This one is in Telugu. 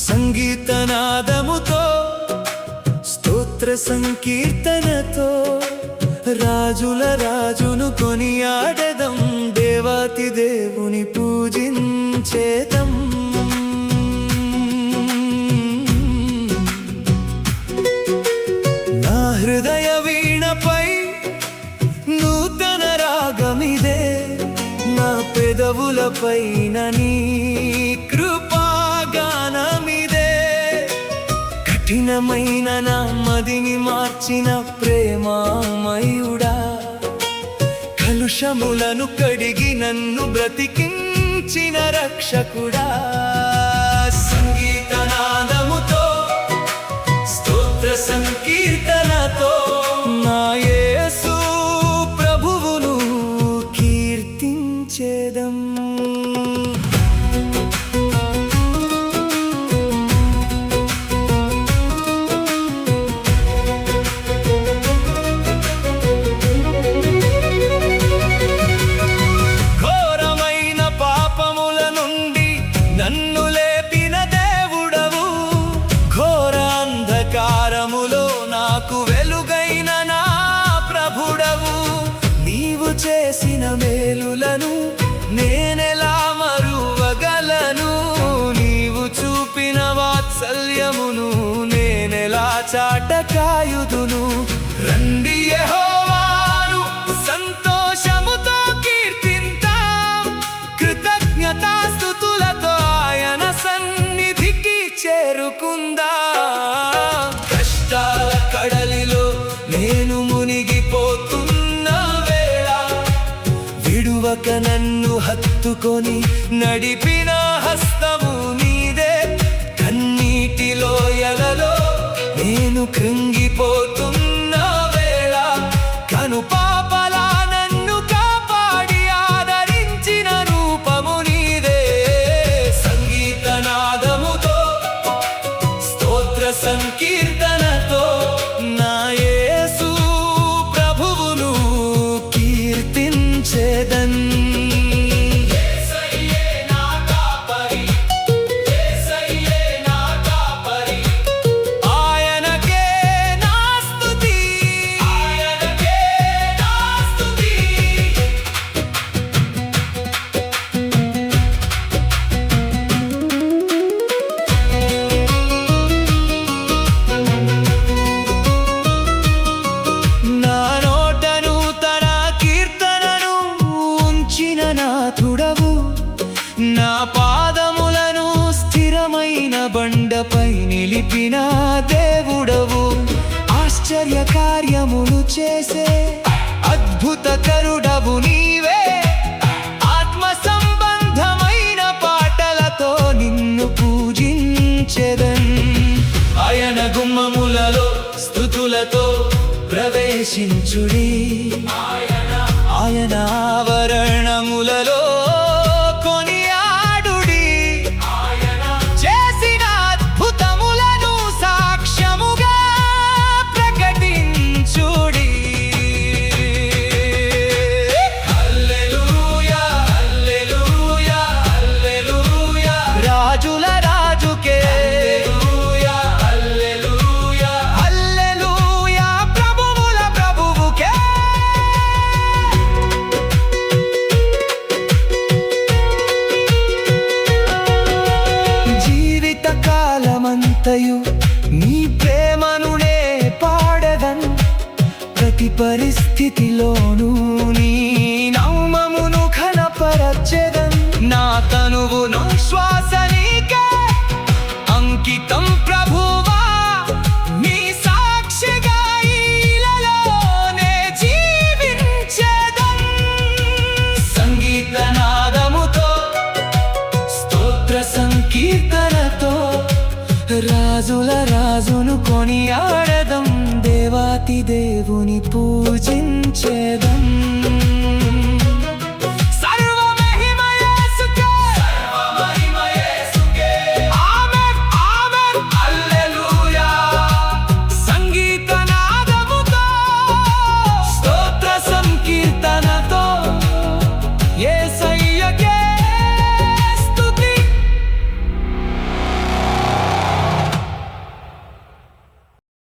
సంగీతనాదముతో స్తోత్ర సంకీర్తనతో రాజుల రాజును కొనియాడెదం, దేవాతి దేవుని పూజించేదం. నా హృదయ వీణపై నూతన రాగమిదే, నా పెదవులపైన నీ కృపాగానమిదే. కఠినమైన నా మదిని మార్చిన ప్రేమామయుడా, కలుషములను కడిగి నన్ను బ్రతికించిన రక్షకుడా. సంగీతనాదముతో స్తోత్ర సంకీర్తనతో నా యేసు ప్రభువును కీర్తించేదం. నన్ను లేపిన దేవుడవు, ఘోర అంధకారములో నాకు వెలుగైన నా ప్రభుడవు. నీవు చేసిన మేలులను నేనెలా మరువగలను, నీవు చూపిన వాత్సల్యమును నేనెలా చాటకాయుదును. రండి యెహోవాను సంతోషముతో కీర్తింతాం, కృతజ్ఞతాస్తుతులతో ఆయన సన్నిధికి చేరుకుందా. కష్టాల కడలిలో నేను మునిగిపోతున్న వేళ, విడువక నన్ను హత్తుకొని నడిపిన హస్తము నీదే. కన్నీటిలో ఎలలో నేను కృంగిపోతున్న వేళ, కనుపాపలా నన్ను కాపాడి ఆదరించిన రూపము నీదే. సంగీతనాదముతో స్తోత్ర సంకీర్తనతో నా యేసు ప్రభువును కీర్తించేదన్. నా పాదములను స్థిరమైన బండపై నిలిపిన దేవుడవు, ఆశ్చర్య కార్యములు చేసే అద్భుత కరుడవు నీవే. ఆత్మ సంబంధమైన పాటలతో నిన్ను పూజించెదన్. ఆయన గుమ్మములలో స్తుతులతో ప్రవేశించుడి, ఆయన ఆవరణములలో కొనియాడుడి. చేసిన అద్భుతములను సాక్ష్యముగా ప్రకటించుడి. హల్లెలూయా హల్లెలూయా హల్లెలూయా, రాజుల రాజుకే హల్లెలూయా హల్లెలూయా హల్లెలూయా, ప్రభువుల ప్రభువుకే. జీవితకాలమంతయు నీ ప్రేమను నే పాడెదన్, ప్రతి పరిస్థితిలోనూ నీ నామమును ఘనపరచెదన్. నా తనువును శ్వాస నీకే అంకితం ప్రభువా, నీ సాక్షిగా ఈలలో నే జీవించెదన్. రాజుల రాజును కొనియాడెదం, దేవాతి దేవుని పూజించేదం.